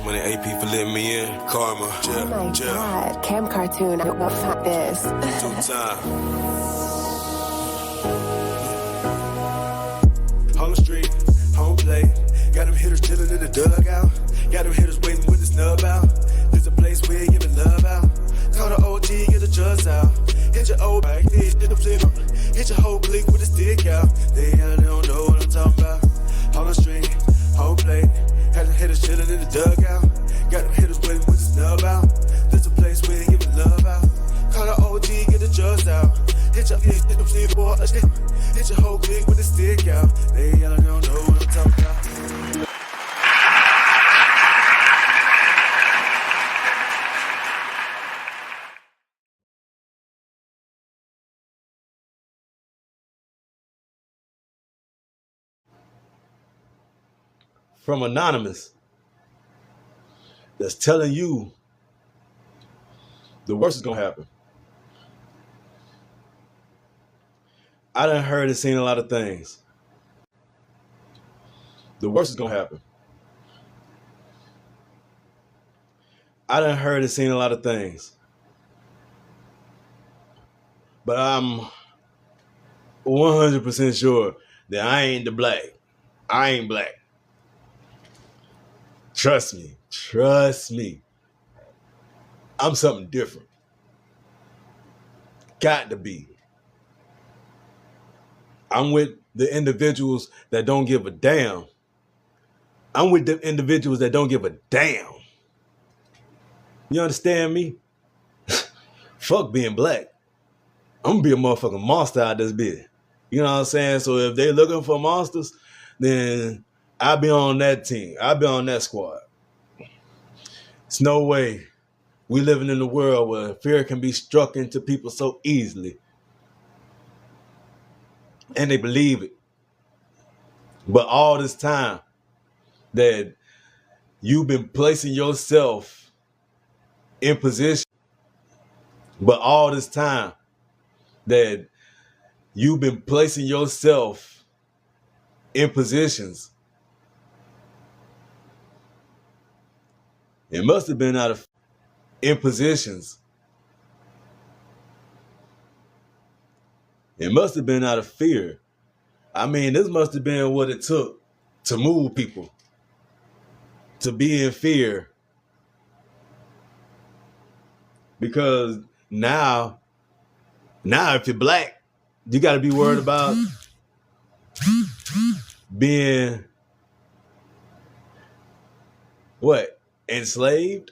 Money AP for letting me in. Karma. Oh my God, Cam Cartoon, I will fuck this. 2-time. On the street, home plate. Got them hitters chillin' in the dugout. Got them hitters waiting with the snub out. There's a place where you giving love out. Call the OG, get the judge out. Hit your old bike, hit the flip. Hit your whole clique with a stick out. They don't know what I'm talking about. On the street, home plate. Got them hitters chillin' in the dugout. Got them hitters waiting with the snub out. There's a place where you giving love out. Call the OG, get the judge out. Hit your hit the flip, boy. Hit your whole clique with a stick out. They don't know what I'm talking about. From Anonymous that's telling you the worst is going to happen. I done heard and seen a lot of things. The worst is going to happen. I done heard and seen a lot of things. But I'm 100% sure that I ain't the black. I ain't black. Trust me. I'm something different. Got to be. I'm with the individuals that don't give a damn. I'm with the individuals that don't give a damn. You understand me? Fuck being black. I'm gonna be a motherfucking monster out this bitch. You know what I'm saying? So if they looking for monsters, then I'll be on that team. I'll be on that squad. It's no way we living in a world where fear can be struck into people so easily. And they believe it. But all this time that you've been placing yourself in position, but all this time that you've been placing yourself in positions, it must have been out of in positions. It must have been out of fear. I mean, this must have been what it took to move people to be in fear. Because now if you're black, you got to be worried about being what? Enslaved?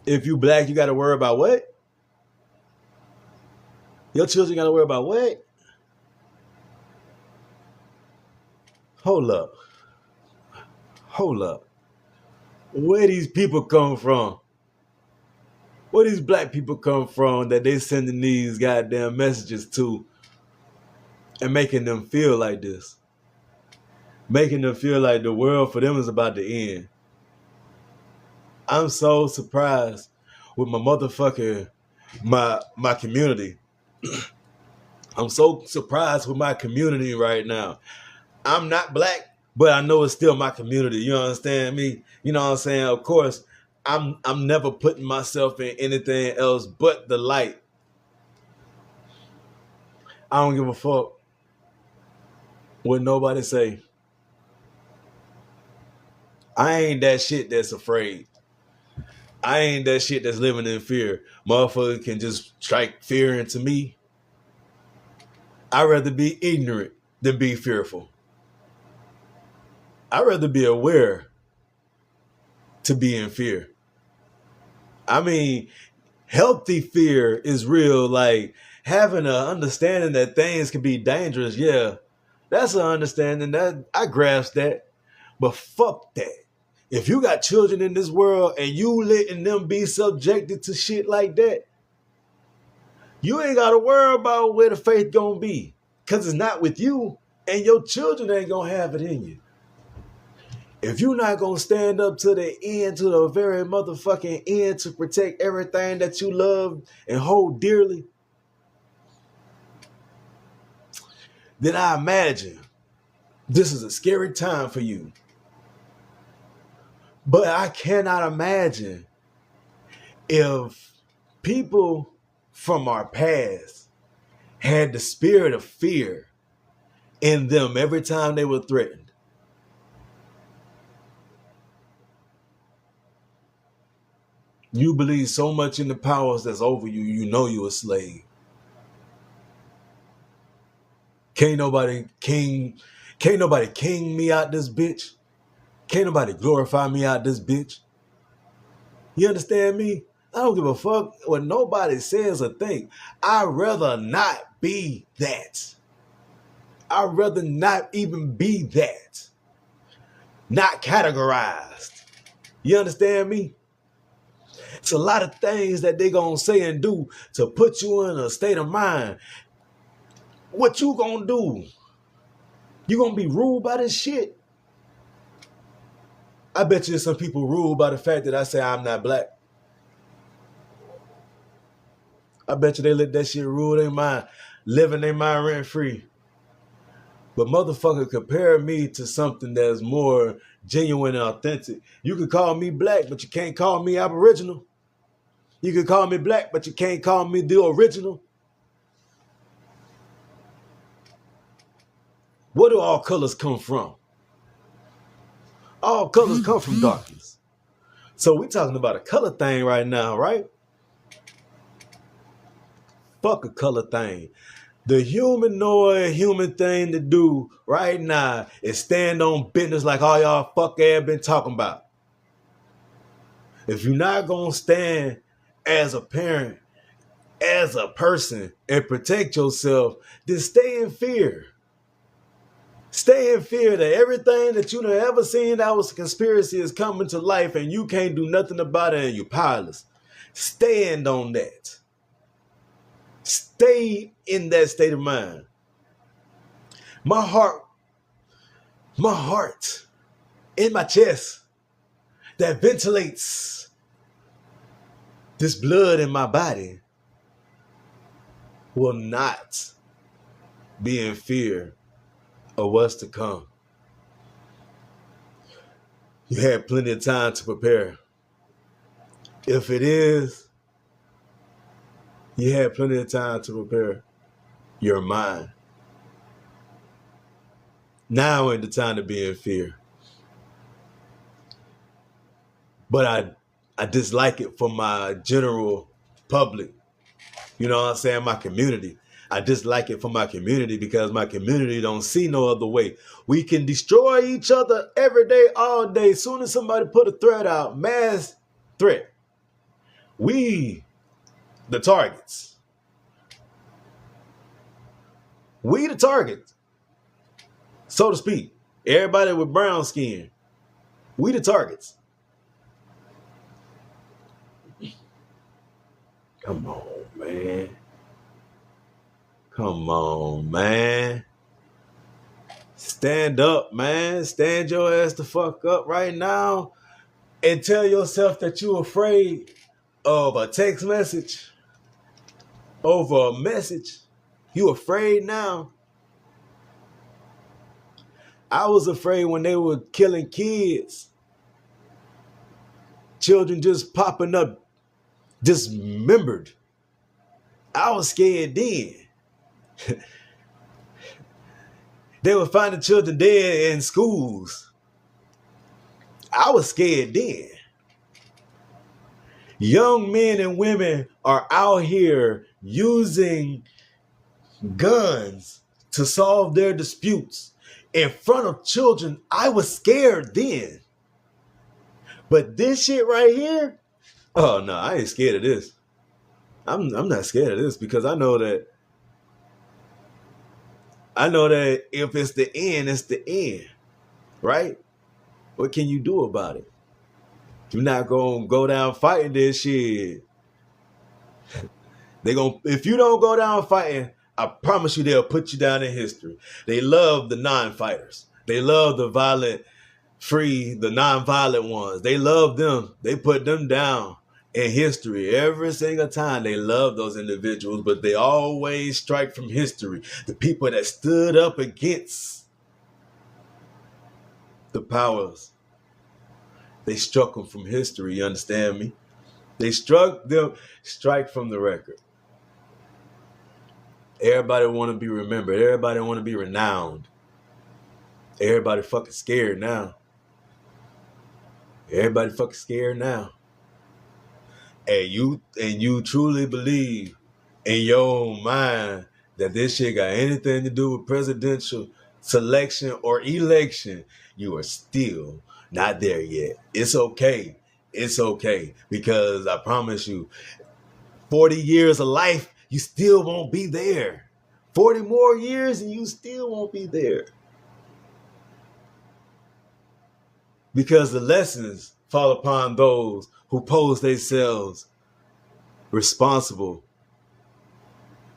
If you black, you got to worry about what? Your children got to worry about what? Hold up. Where these people come from? Where these black people come from that they sending these goddamn messages to and making them feel like this? Making them feel like the world for them is about to end. I'm so surprised with my motherfucking, my community. I'm so surprised with my community right now. I'm not black, but I know it's still my community. You understand me? You know what I'm saying? Of course, I'm never putting myself in anything else but the light. I don't give a fuck what nobody say. I ain't that shit that's afraid. I ain't that shit that's living in fear. Motherfucker can just strike fear into me. I'd rather be ignorant than be fearful. I'd rather be aware to be in fear. I mean, healthy fear is real, like having an understanding that things can be dangerous. Yeah, that's an understanding that I grasp that. But fuck that. If you got children in this world and you letting them be subjected to shit like that, you ain't got to worry about where the faith gonna be. Because it's not with you, and your children ain't gonna have it in you. If you're not gonna stand up to the end, to the very motherfucking end to protect everything that you love and hold dearly, then I imagine this is a scary time for you. But I cannot imagine if people from our past had the spirit of fear in them every time they were threatened. You believe so much in the powers that's over you, you know you're a slave. Can't nobody king me out this bitch. Can't nobody glorify me out this bitch. You understand me? I don't give a fuck what nobody says or think. I'd rather not be that. I'd rather not even be that. Not categorized. You understand me? It's a lot of things that they gonna say and do to put you in a state of mind. What you gonna do? You gonna be ruled by this shit? I bet you some people ruled by the fact that I say I'm not black. I bet you they let that shit rule their mind, living their mind rent free. But motherfucker, compare me to something that's more genuine and authentic. You can call me black, but you can't call me aboriginal. You can call me black, but you can't call me the original. Where do all colors come from? All colors come from darkness. So we talking about a color thing right now, right? Fuck a color thing. The human thing to do right now is stand on business like all y'all fuck ass been talking about. If you're not gonna stand as a parent, as a person, and protect yourself, then stay in fear. Stay in fear that everything that you have ever seen that was a conspiracy is coming to life and you can't do nothing about it and you're powerless. Stand on that. Stay in that state of mind. My heart in my chest that ventilates this blood in my body will not be in fear of what's to come. You had plenty of time to prepare. If it is, you had plenty of time to prepare your mind. Now ain't the time to be in fear. But I dislike it for my general public. You know what I'm saying? My community. I dislike it for my community because my community don't see no other way. We can destroy each other every day, all day. Soon as somebody put a threat out, mass threat, we the targets. We the targets, so to speak. Everybody with brown skin, we the targets. Come on, man. Come on, man. Stand up, man. Stand your ass the fuck up right now and tell yourself that you're afraid of a text message over a message. You afraid now? I was afraid when they were killing kids. Children just popping up dismembered. I was scared then. They were finding children dead in schools. I was scared then. Young men and women are out here using guns to solve their disputes in front of children. I was scared then. But this shit right here, oh no, I ain't scared of this. I'm not scared of this because I know that if it's the end, it's the end, right? What can you do about it? You're not gonna go down fighting this shit. If you don't go down fighting, I promise you they'll put you down in history. They love the non-fighters. They love the non-violent ones. They love them. They put them down in history every single time. They love those individuals, but they always strike from history. The people that stood up against the powers They struck them from history, you understand me? They struck them, strike from the record. Everybody want to be remembered. Everybody want to be renowned. Everybody fucking scared now. Everybody fucking scared now. And you truly believe in your own mind that this shit got anything to do with presidential selection or election, you are still not there yet. It's okay. It's okay. Because I promise you, 40 years of life, you still won't be there. 40 more years and you still won't be there. Because the lessons fall upon those who pose themselves responsible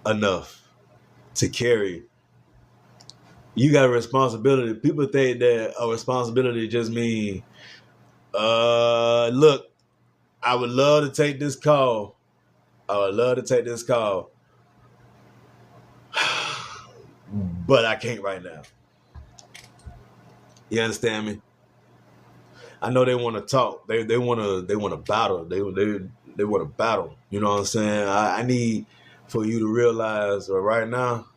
enough to carry. You got a responsibility. People think that a responsibility just means, look, I would love to take this call. But I can't right now. You understand me? I know they want to talk. They want to battle. They want to battle. You know what I'm saying? I need for you to realize right now,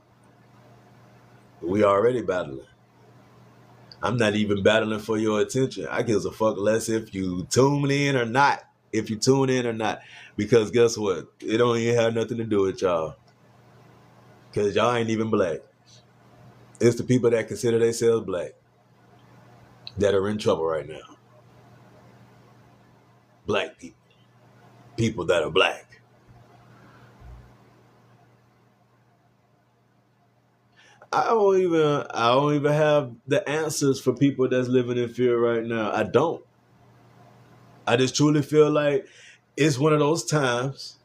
we already battling. I'm not even battling for your attention. I gives a fuck less if you tune in or not. Because guess what? It don't even have nothing to do with y'all. Because y'all ain't even black. It's the people that consider themselves black that are in trouble right now. Black people. People that are black. I don't even have the answers for people that's living in fear right now. I don't. I just truly feel like it's one of those times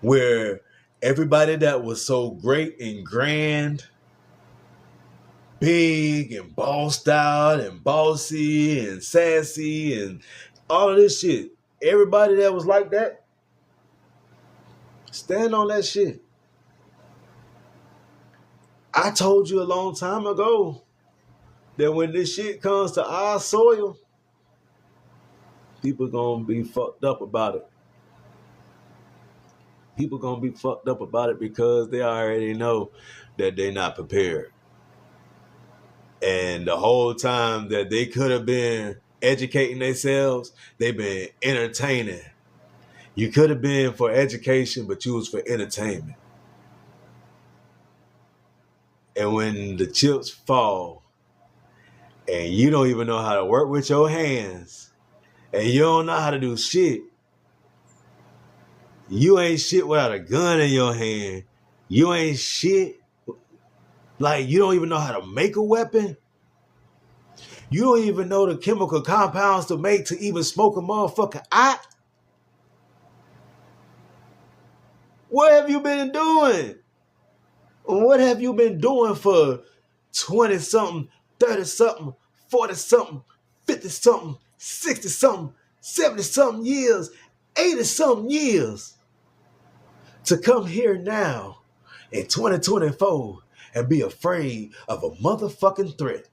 where everybody that was so great and grand, big and bossed out and bossy and sassy and all of this shit, everybody that was like that, stand on that shit. I told you a long time ago that when this shit comes to our soil, people gonna be fucked up about it. People gonna be fucked up about it because they already know that they're not prepared. And the whole time that they could have been educating themselves, they've been entertaining. You could have been for education, but you was for entertainment. And when the chips fall and you don't even know how to work with your hands and you don't know how to do shit, you ain't shit without a gun in your hand. You ain't shit. Like, you don't even know how to make a weapon. You don't even know the chemical compounds to make to even smoke a motherfucker out. What have you been doing? What have you been doing for 20-something, 30-something, 40-something, 50-something, 60-something, 70-something years, 80-something years to come here now in 2024 and be afraid of a motherfucking threat?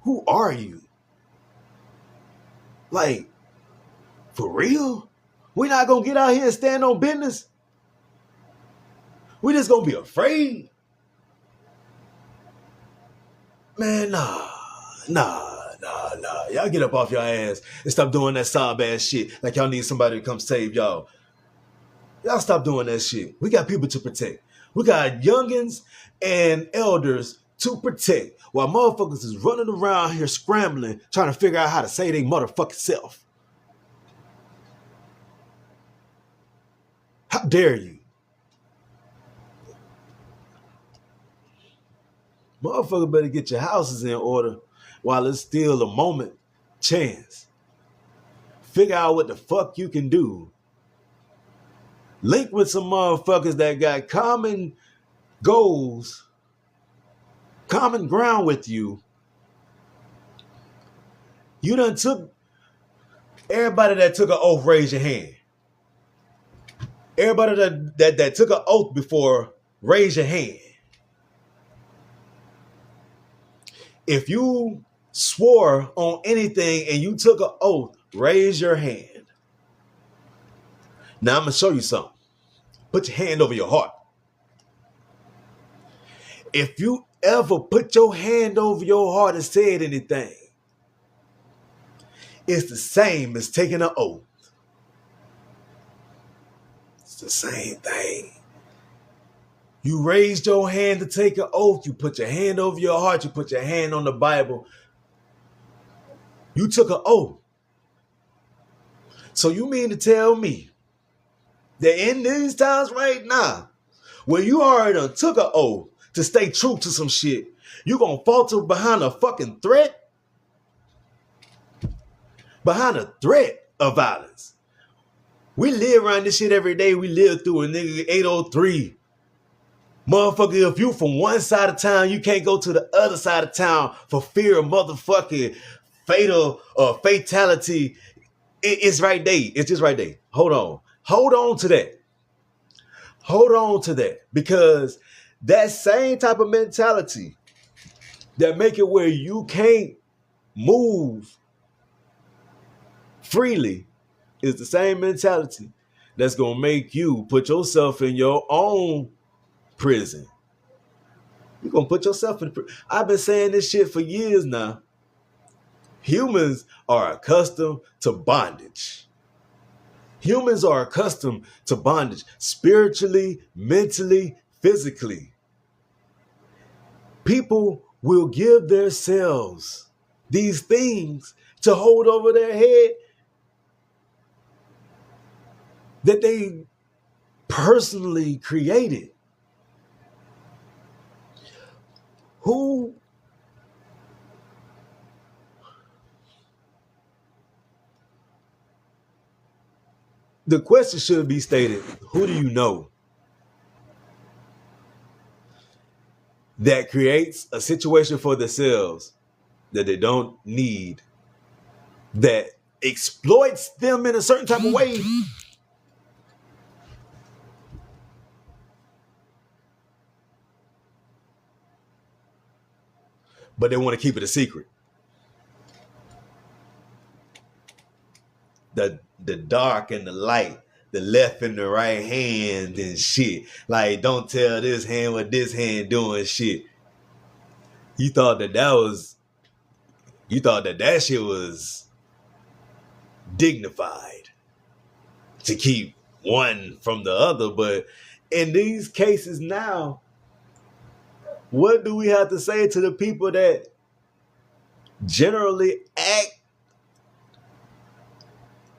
Who are you? Like, for real? We not gonna get out here and stand on business? We just gonna be afraid? Man, nah. Y'all get up off your ass and stop doing that sob ass shit like y'all need somebody to come save y'all. Y'all stop doing that shit. We got people to protect. We got youngins and elders to protect while motherfuckers is running around here scrambling, trying to figure out how to save their motherfucking self. How dare you? Motherfucker better get your houses in order while it's still a moment chance. Figure out what the fuck you can do. Link with some motherfuckers that got common goals, common ground with you. You done took, everybody that took an oath, raise your hand. Everybody that took an oath before, raise your hand. If you swore on anything and you took an oath, raise your hand. Now I'm going to show you something. Put your hand over your heart. If you ever put your hand over your heart and said anything, it's the same as taking an oath. It's the same thing. You raised your hand to take an oath. You put your hand over your heart. You put your hand on the Bible. You took an oath. So you mean to tell me that in these times right now, where you already done took an oath to stay true to some shit, you gonna falter behind a fucking threat? Behind a threat of violence. We live around this shit every day. We live through a nigga 803. Motherfucker, if you from one side of town, you can't go to the other side of town for fear of motherfucking fatal or fatality. It's right there. It's just right there. Hold on. Hold on to that. Hold on to that. Because that same type of mentality that make it where you can't move freely is the same mentality that's going to make you put yourself in your own prison. You're going to put yourself in prison. I've been saying this shit for years now. Humans are accustomed to bondage. Humans are accustomed to bondage spiritually, mentally, physically. People will give themselves these things to hold over their head that they personally created. Who the question should be stated, who do you know that creates a situation for themselves that they don't need, that exploits them in a certain type of way? But they want to keep it a secret. The dark and the light, the left and the right hand and shit. Like, don't tell this hand what this hand doing shit. You thought that shit was dignified to keep one from the other. But in these cases now, what do we have to say to the people that generally act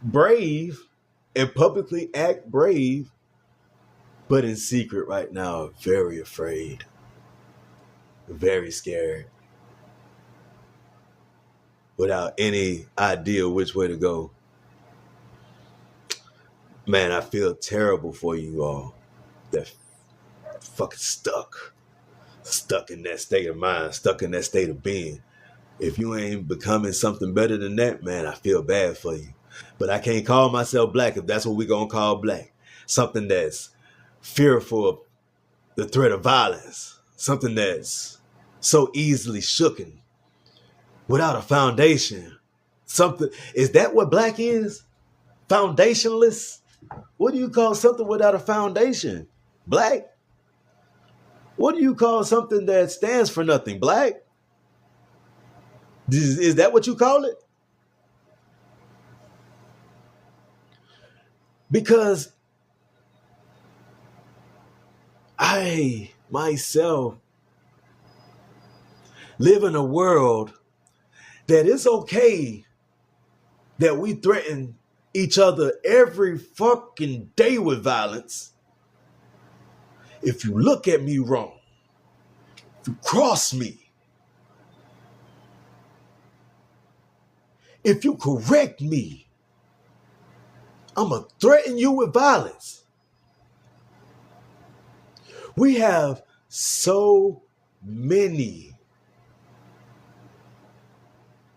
brave and publicly act brave, but in secret right now are very afraid, very scared, without any idea which way to go? Man, I feel terrible for you all that fucking stuck in that state of mind, stuck in that state of being. If you ain't becoming something better than that, man, I feel bad for you. But I can't call myself black if that's what we're going to call black. Something that's fearful of the threat of violence. Something that's so easily shooken without a foundation. Something, is that what black is? Foundationless? What do you call something without a foundation? Black? What do you call something that stands for nothing? Black? Is that what you call it? Because I myself live in a world that it's okay that we threaten each other every fucking day with violence. If you look at me wrong, if you cross me, if you correct me, I'm going to threaten you with violence. We have so many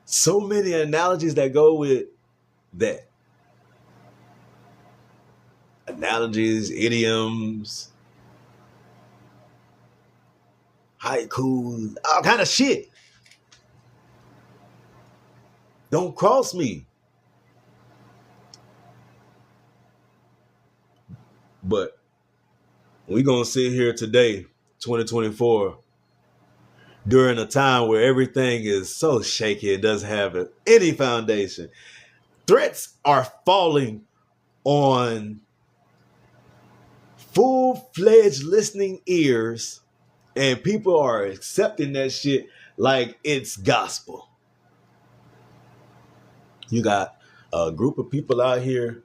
analogies that go with that. Analogies, idioms, haikus, all kind of shit. Don't cross me. But we're going to sit here today, 2024, during a time where everything is so shaky, it doesn't have any foundation. Threats are falling on full-fledged listening ears, and people are accepting that shit like it's gospel. You got a group of people out here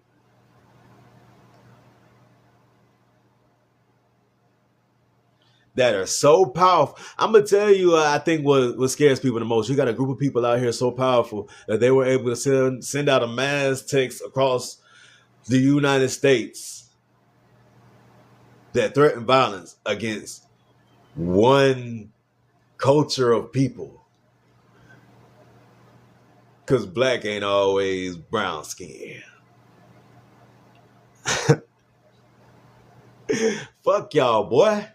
that are so powerful. I'm going to tell you, I think what scares people the most. You got a group of people out here so powerful that they were able to send out a mass text across the United States that threaten violence against one culture of people. Because black ain't always brown skin. Fuck y'all, boy.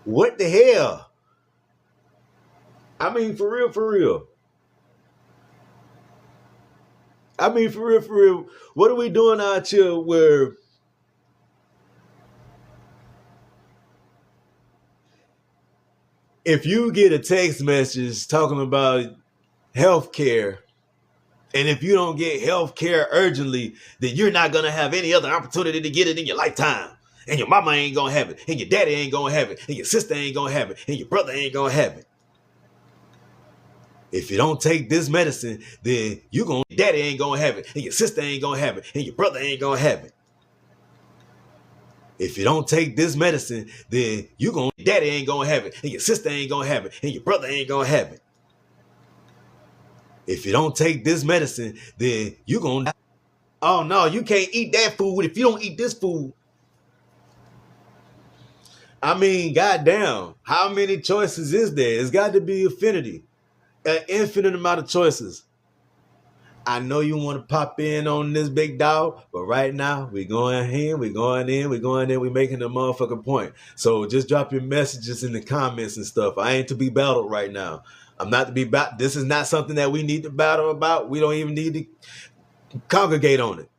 What the hell? I mean, for real, for real. I mean, for real, for real. What are we doing out here where if you get a text message talking about health care, and if you don't get health care urgently, then you're not going to have any other opportunity to get it in your lifetime. And your mama ain't going to have it. And your daddy ain't going to have it. And your sister ain't going to have it. And your brother ain't going to have it. If you don't take this medicine, then your daddy ain't going to have it. And your sister ain't going to have it. And your brother ain't going to have it. If you don't take this medicine, then daddy ain't going to have it. And your sister ain't going to have it. And your brother ain't going to have it. If you don't take this medicine, then you're going to die. Oh, no, you can't eat that food if you don't eat this food. I mean, goddamn, how many choices is there? It's got to be infinity. An infinite amount of choices. I know you want to pop in on this big dog, but right now we're going in, we're making a motherfucking point. So just drop your messages in the comments and stuff. I ain't to be battled right now. I'm not to be battled. This is not something that we need to battle about. We don't even need to congregate on it.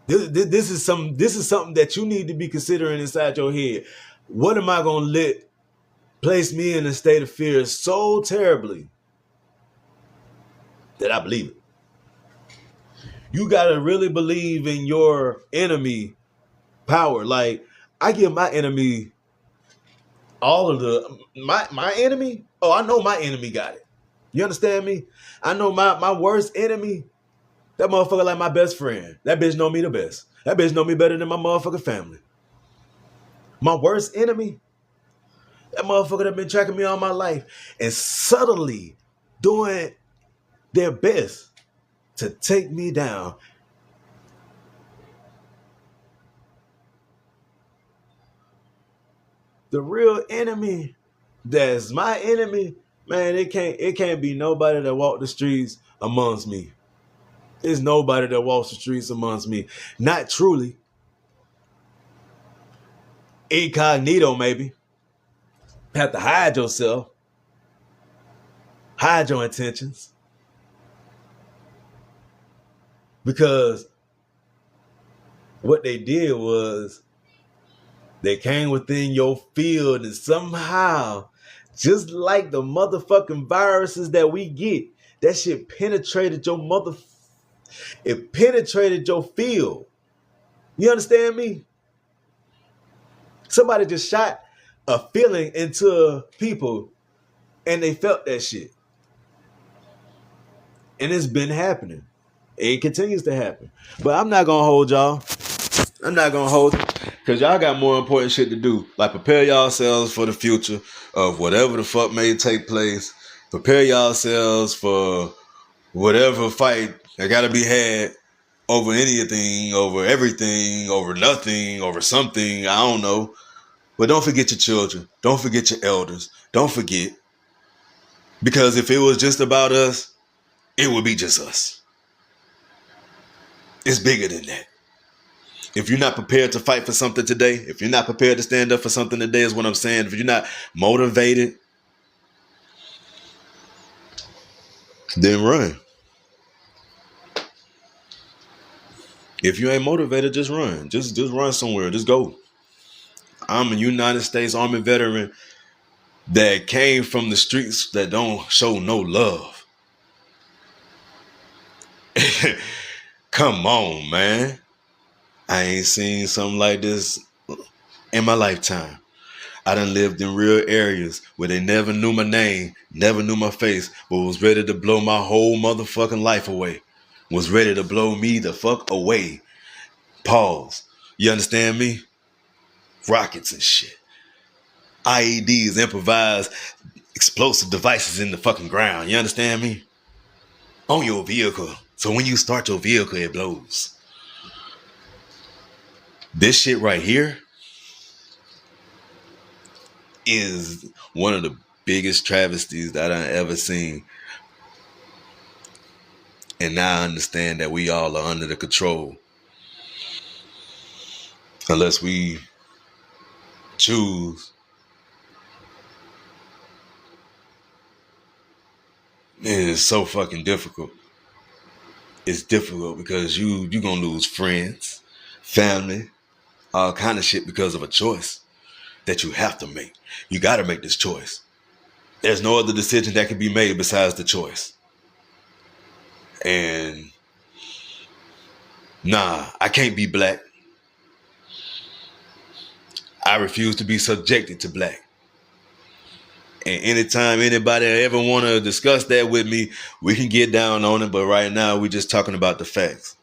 This is something that you need to be considering inside your head. What am I going to let place me in a state of fear so terribly that I believe it? You got to really believe in your enemy power. Like, I give my enemy all of my enemy. Oh, I know my enemy got it. You understand me? I know my worst enemy. That motherfucker like my best friend. That bitch know me the best. That bitch know me better than my motherfucking family. My worst enemy, that motherfucker that been tracking me all my life and subtly doing their best to take me down. The real enemy that's my enemy, man, it can't be nobody that walk the streets amongst me. There's nobody that walks the streets amongst me. Not truly. Incognito, maybe. Have to hide yourself. Hide your intentions. Because what they did was they came within your field and somehow, just like the motherfucking viruses that we get, that shit penetrated your It penetrated your field. You understand me? Somebody just shot a feeling into people and they felt that shit. And it's been happening. It continues to happen. But I'm not going to hold y'all. I'm not going to hold it because y'all got more important shit to do. Like prepare yourselves for the future of whatever the fuck may take place. Prepare yourselves for whatever fight that got to be had over anything, over everything, over nothing, over something. I don't know. But don't forget your children. Don't forget your elders. Don't forget. Because if it was just about us, it would be just us. It's bigger than that. If you're not prepared to fight for something today, if you're not prepared to stand up for something today is what I'm saying. If you're not motivated, then run. If you ain't motivated, just run. Just run somewhere. Just go. I'm a United States Army veteran that came from the streets that don't show no love. Come on, man. I ain't seen something like this in my lifetime. I done lived in real areas where they never knew my name, never knew my face, but was ready to blow my whole motherfucking life away. Was ready to blow me the fuck away. Pause. You understand me? Rockets and shit. IEDs, improvised explosive devices in the fucking ground. You understand me? On your vehicle. So when you start your vehicle, it blows. This shit right here is one of the biggest travesties that I've ever seen. And now I understand that we all are under the control. Unless we choose. It is so fucking difficult. It's difficult because you gonna lose friends, family, all kind of shit because of a choice that you have to make. You gotta make this choice. There's no other decision that can be made besides the choice. And nah, I can't be black. I refuse to be subjected to black. And anytime anybody ever want to discuss that with me, we can get down on it. But right now, we're just talking about the facts.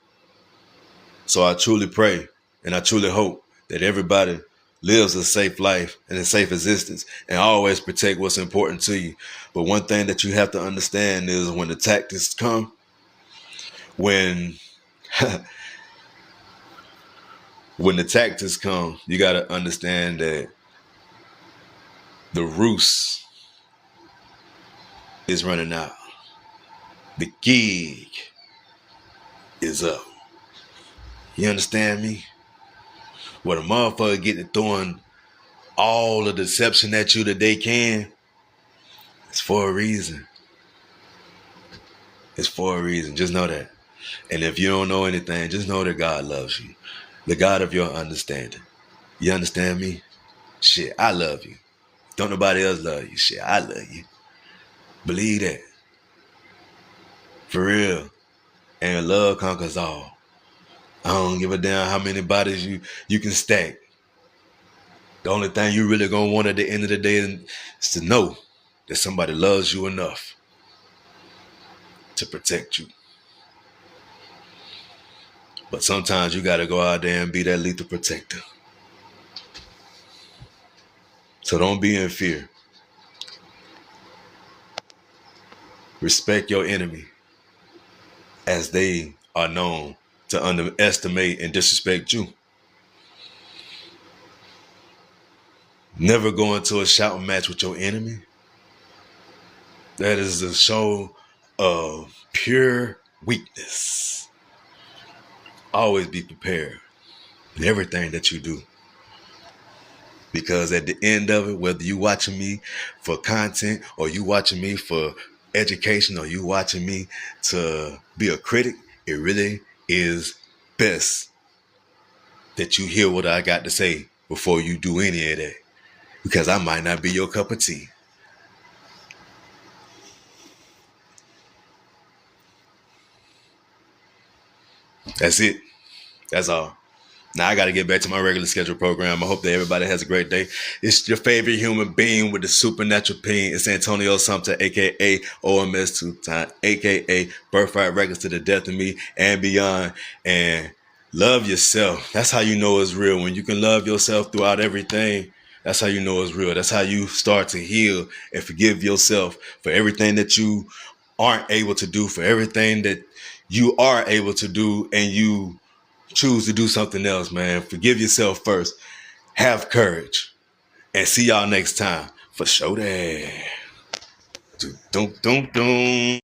So I truly pray and I truly hope that everybody lives a safe life and a safe existence and always protect what's important to you. But one thing that you have to understand is when the tactics come, when the tactics come, you got to understand that the roost is running out. The gig is up. You understand me? Where the motherfucker get to throwing all the deception at you that they can, it's for a reason. It's for a reason. Just know that. And if you don't know anything, just know that God loves you. The God of your understanding. You understand me? Shit, I love you. Don't nobody else love you. Shit, I love you. Believe that. For real. And love conquers all. I don't give a damn how many bodies you can stack. The only thing you really gonna want at the end of the day is to know that somebody loves you enough to protect you. But sometimes you gotta go out there and be that lethal protector. So don't be in fear. Respect your enemy as they are known to underestimate and disrespect you. Never go into a shouting match with your enemy. That is a show of pure weakness. Always be prepared in everything that you do. Because at the end of it, whether you watching me for content or you watching me for education or you watching me to be a critic, it really is best that you hear what I got to say before you do any of that. Because I might not be your cup of tea. That's it. That's all. Now I got to get back to my regular scheduled program. I hope that everybody has a great day. It's your favorite human being with the supernatural pain. It's Antonio Sumter, a.k.a. OMS 2-time, a.k.a. Birthright Records to the death of me and beyond. And love yourself. That's how you know it's real. When you can love yourself throughout everything, that's how you know it's real. That's how you start to heal and forgive yourself for everything that you aren't able to do, for everything that you are able to do, and you choose to do something else, man. Forgive yourself first. Have courage. And see y'all next time. For sure. Dum, dum, dum.